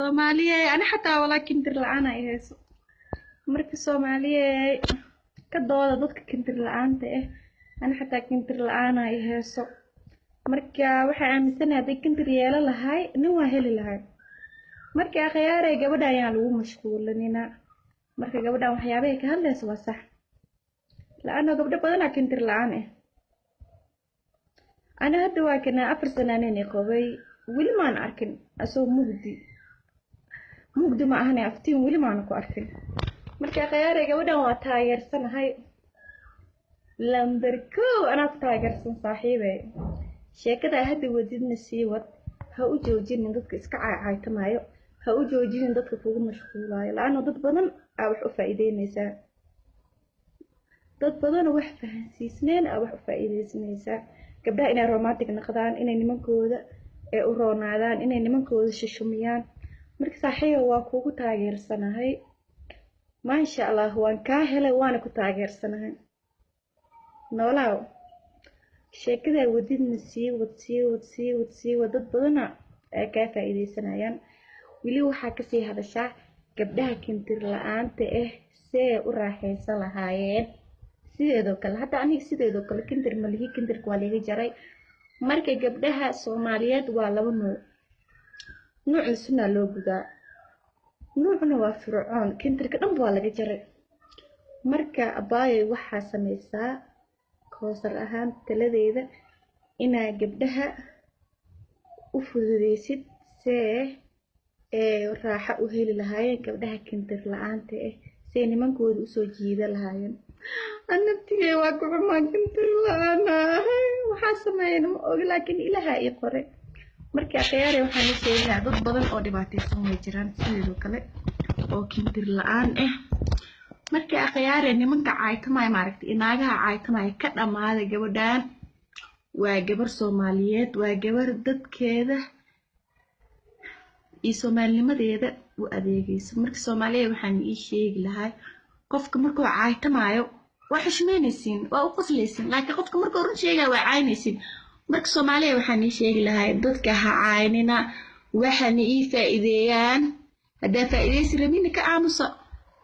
Soomaaliya ana xataa walaa kintir la'aan ay hayso marka Soomaaliya ka dooda dadka kintir la'aanta ana xataa kintir la'aan ay hayso marka waxa aaminsan haday kintir yeelo lahay nin waa heli lahay marka khiyaaray gabadha ayaa lagu mashquulinina marka gabadha waxyaabaha ka hadlayso waa sax la'aano gabadha badan kintir la'aan ana hadda waa kana 4 sano aanay qabay wili maan arkin asoo mugdi ma ahna aftiin wili maan ku arkin marka khiyaaray gabadhan waa taageersanahay lambarko ana taageersan saaxiibay sheekada hadda wadidna sii wad ha u joojin dadka iska caaytamayo ha u joojin dadka kugu mashquulayo laana dad badan wax u faa'iideynaysa dad badan wax fahansiisneen wax u faa'iideysanaysa gabdhaha inay romantic noqdaan inay nimankooda u roonaadaan inay nimankooda shishumiyaan marka saaxiibo waa kugu taageersanahay ma sha Allah waan ka helay waana ku taageersanahay noolaaw sheekada wadidna sii wad dad badan ay ka faa'iideysanayaan wili waxa ka sii hadashaa gabdhaha kintir la'aanta see u raaxaysan lahaayeen sideedo kale hada aniga sideedo kale kintir malihi kintirka waa laga jaray marka gabdhaha Soomaaliyeed waa laba nooc sunna loo gudaa noocna waa fircoon kintirka dhan waa laga jaray marka abaay waxa sameeysaa koosar ahaan taladeeda ina gabdhaha u fududeysid raaxa u heli lahaayeen gabdhaha kintir la'aanta see nimankooda u soo jiida lahaayeen anabtiga waa ku xumaan kintir la'aana waxa sameeyeen ma og laakiin ilaaha ay qoray marka khiyaaray waxaan sheegnaa dad badan oo dhibaataysan way jiraan sidoo kale oo kintir la'aan marka khiyaaray nimanka caaytamay maaragtay inaagaha caaytamay ka dhamaada gabadhan waa gabar Soomaaliyeed waa gabar dadkeeda Soomaalinimadeeda u adeegayso marka Soomaaliya waxaan sheegi lahaa qofka markuu caaytamayo waa xishmeynaysiin waa u qoslaysiin laakiin qofka markuu run sheegay waa caynaysiin marka Soomaaliya waxaan sheegi lahaa dadka ha caynina waxaan faa'iideeyaan hada faa'iideysi rabina ka aamusa